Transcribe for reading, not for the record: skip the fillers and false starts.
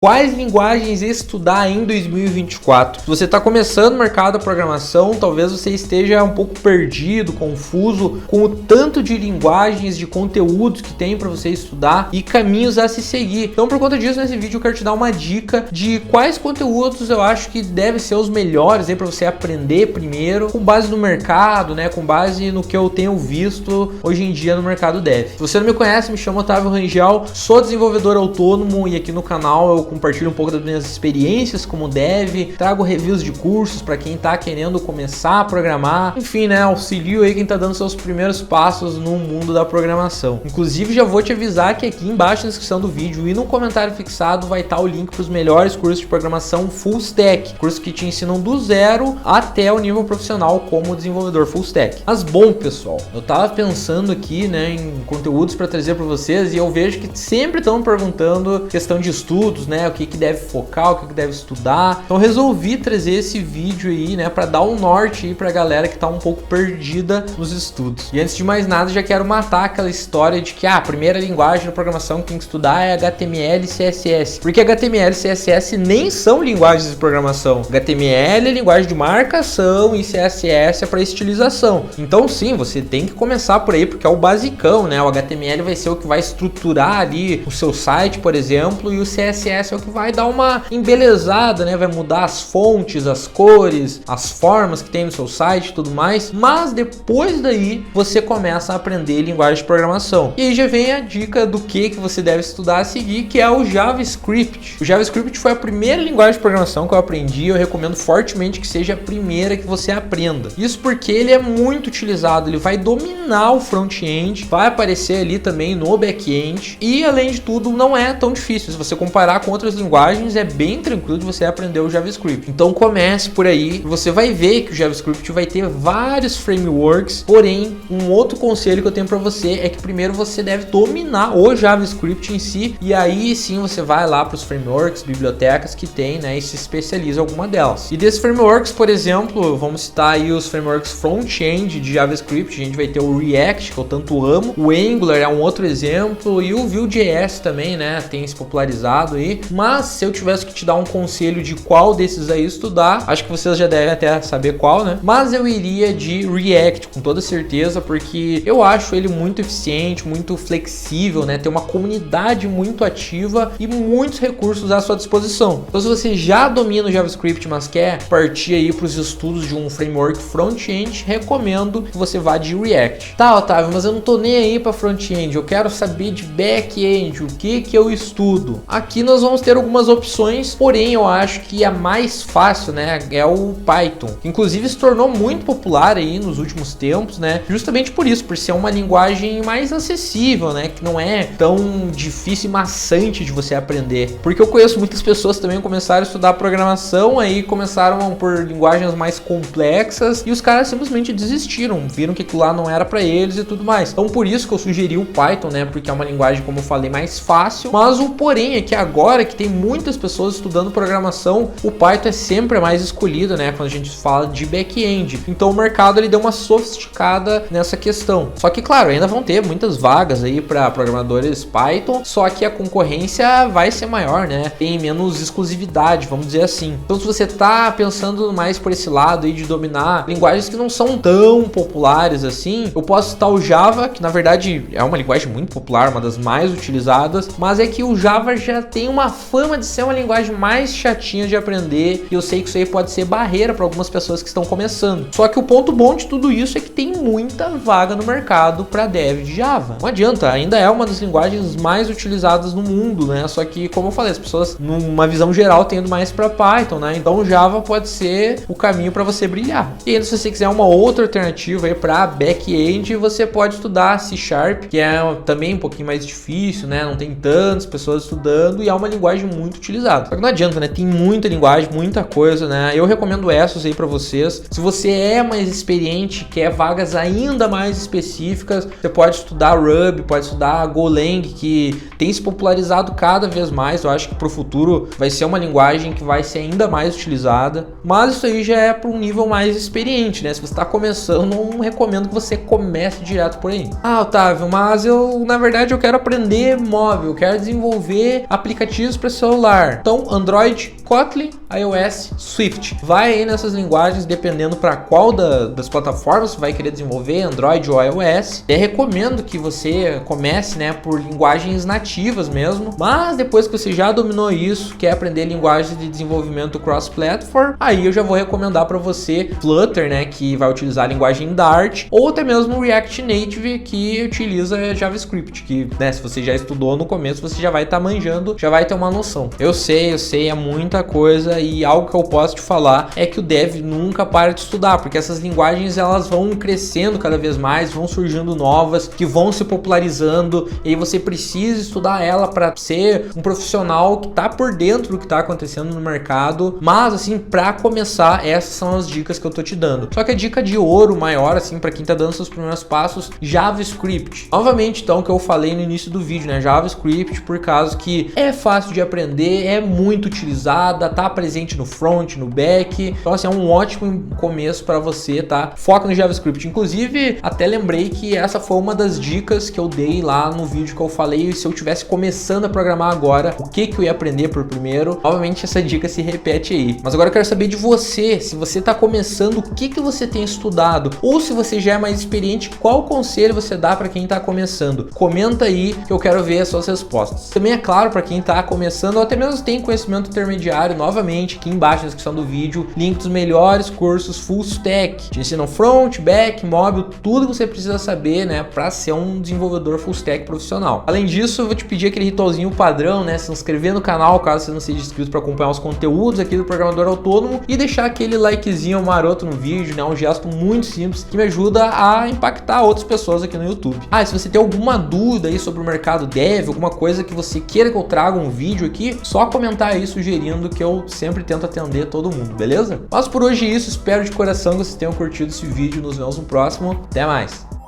Quais linguagens estudar em 2024? Se você está começando o mercado da programação, talvez você esteja um pouco perdido, confuso com o tanto de linguagens, de conteúdos que tem para você estudar e caminhos a se seguir. Então, por conta disso, nesse vídeo eu quero te dar uma dica de quais conteúdos eu acho que devem ser os melhores para você aprender primeiro, com base no mercado, né? Com base no que eu tenho visto hoje em dia no mercado dev. Se você não me conhece, me chamo Otávio Rangel, sou desenvolvedor autônomo e aqui no canal eu compartilho um pouco das minhas experiências como dev, trago reviews de cursos para quem está querendo começar a programar, enfim, né, auxilio aí quem está dando seus primeiros passos no mundo da programação. Inclusive, já vou te avisar que aqui embaixo na descrição do vídeo e no comentário fixado vai estar o link para os melhores cursos de programação full stack, cursos que te ensinam do zero até o nível profissional como desenvolvedor full stack. Mas bom, pessoal, eu tava pensando aqui, né, em conteúdos para trazer para vocês e eu vejo que sempre estão perguntando questão de estudos, né, o que deve focar, o que deve estudar. Então resolvi trazer esse vídeo aí, né, para dar um norte aí pra galera que tá um pouco perdida nos estudos. E antes de mais nada, já quero matar aquela história de que a primeira linguagem de programação que tem que estudar é HTML e CSS. Porque HTML e CSS nem são linguagens de programação. HTML é linguagem de marcação e CSS é para estilização. Então sim, você tem que começar por aí porque é o basicão, né? O HTML vai ser o que vai estruturar ali o seu site, por exemplo, e o CSS é o que vai dar uma embelezada, né? Vai mudar as fontes, as cores, as formas que tem no seu site e tudo mais. Mas depois daí você começa a aprender linguagem de programação. E aí já vem a dica do que você deve estudar a seguir, que é o JavaScript. O JavaScript foi a primeira linguagem de programação que eu aprendi. Eu recomendo fortemente que seja a primeira que você aprenda. Isso porque ele é muito utilizado, ele vai dominar o front-end, vai aparecer ali também no back-end e além de tudo não é tão difícil. Se você comparar com outras linguagens, é bem tranquilo de você aprender o JavaScript. Então comece por aí, você vai ver que o JavaScript vai ter vários frameworks, porém um outro conselho que eu tenho para você é que primeiro você deve dominar o JavaScript em si e aí sim você vai lá para os frameworks, bibliotecas que tem, né, e se especializa em alguma delas. E desses frameworks, por exemplo, vamos citar aí os frameworks front-end de JavaScript. A gente vai ter o React, que eu tanto amo, o Angular é um outro exemplo e o Vue.js também, né, tem se popularizado aí. Mas se eu tivesse que te dar um conselho de qual desses aí estudar, acho que vocês já devem até saber qual, né? Mas eu iria de React com toda certeza, porque eu acho ele muito eficiente, muito flexível, né? Tem uma comunidade muito ativa e muitos recursos à sua disposição. Então se você já domina o JavaScript, mas quer partir aí para os estudos de um framework front-end, recomendo que você vá de React. Tá, Otávio, mas eu não tô nem aí para front-end, eu quero saber de back-end, o que eu estudo? Aqui nós vamos ter algumas opções, porém eu acho que a mais fácil, né, é o Python, que inclusive se tornou muito popular aí nos últimos tempos, né, justamente por isso, por ser uma linguagem mais acessível, né, que não é tão difícil e maçante de você aprender, porque eu conheço muitas pessoas também que começaram a estudar programação, aí começaram por linguagens mais complexas e os caras simplesmente desistiram, viram que aquilo lá não era para eles e tudo mais. Então por isso que eu sugeri o Python, né, porque é uma linguagem, como eu falei, mais fácil, mas o porém é que agora que tem muitas pessoas estudando programação, o Python é sempre mais escolhido, né, quando a gente fala de back-end. Então o mercado ele deu uma sofisticada nessa questão. Só que claro, ainda vão ter muitas vagas aí para programadores Python, só que a concorrência vai ser maior, né? Tem menos exclusividade, vamos dizer assim. Então se você tá pensando mais por esse lado aí de dominar linguagens que não são tão populares assim, eu posso citar o Java, que na verdade é uma linguagem muito popular, uma das mais utilizadas, mas é que o Java já tem uma fama de ser uma linguagem mais chatinha de aprender e eu sei que isso aí pode ser barreira para algumas pessoas que estão começando. Só que o ponto bom de tudo isso é que tem muita vaga no mercado para dev de Java. Não adianta, ainda é uma das linguagens mais utilizadas no mundo, né? Só que, como eu falei, as pessoas numa visão geral tendo mais para Python, né? Então o Java pode ser o caminho para você brilhar. E ainda se você quiser uma outra alternativa aí para back-end, você pode estudar C#, que é também um pouquinho mais difícil, né? Não tem tantas pessoas estudando e é uma linguagem muito utilizada. Só que não adianta, né? Tem muita linguagem, muita coisa, né? Eu recomendo essas aí para vocês. Se você é mais experiente, quer vagas ainda mais específicas, você pode estudar Ruby, pode estudar Golang, que tem se popularizado cada vez mais. Eu acho que para o futuro vai ser uma linguagem que vai ser ainda mais utilizada. Mas isso aí já é para um nível mais experiente, né? Se você está começando, não recomendo que você comece direto por aí. Ah, Otávio, mas na verdade eu quero aprender móvel, eu quero desenvolver aplicativos serviços para celular. Então, Android, Kotlin, iOS, Swift. Vai aí nessas linguagens, dependendo para qual das plataformas você vai querer desenvolver, Android ou iOS. Eu recomendo que você comece, né, por linguagens nativas mesmo, mas depois que você já dominou isso, quer aprender linguagens de desenvolvimento cross-platform, aí eu já vou recomendar para você Flutter, né, que vai utilizar a linguagem Dart, ou até mesmo React Native, que utiliza JavaScript, que, né, se você já estudou no começo, você já vai estar manjando, já vai ter uma noção. Eu sei, é muita coisa, e algo que eu posso te falar é que o dev nunca para de estudar, porque essas linguagens elas vão crescendo cada vez mais, vão surgindo novas, que vão se popularizando, e aí você precisa estudar ela para ser um profissional que tá por dentro do que tá acontecendo no mercado. Mas assim, para começar, essas são as dicas que eu tô te dando. Só que a dica de ouro maior, assim, para quem tá dando seus primeiros passos, JavaScript. Novamente, então, que eu falei no início do vídeo, né? JavaScript, por causa que é fácil de aprender, é muito utilizada, tá presente no front, no back. Então, assim, é um ótimo começo para você, tá? Foca no JavaScript. Inclusive, até lembrei que essa foi uma das dicas que eu dei lá no vídeo que eu falei. Se eu tivesse começando a programar agora, o que eu ia aprender por primeiro? Novamente, essa dica se repete aí. Mas agora eu quero saber de você. Se você tá começando, o que você tem estudado? Ou se você já é mais experiente, qual conselho você dá para quem tá começando? Comenta aí que eu quero ver as suas respostas. Também é claro, para quem tá começando ou até mesmo tem conhecimento intermediário, novamente, aqui embaixo na descrição do vídeo, link dos melhores cursos full stack. Te ensinam front, back, mobile, tudo que você precisa saber, né, para ser um desenvolvedor full stack profissional. Além disso, eu vou te pedir aquele ritualzinho padrão, né, se inscrever no canal caso você não seja inscrito para acompanhar os conteúdos aqui do Programador Autônomo e deixar aquele likezinho maroto no vídeo, né, um gesto muito simples que me ajuda a impactar outras pessoas aqui no YouTube. Ah, e se você tem alguma dúvida aí sobre o mercado dev, alguma coisa que você queira que eu traga um vídeo aqui, só comentar aí sugerindo que eu sempre tento atender todo mundo, beleza? Mas por hoje é isso, espero de coração que vocês tenham curtido esse vídeo, nos vemos no próximo, até mais!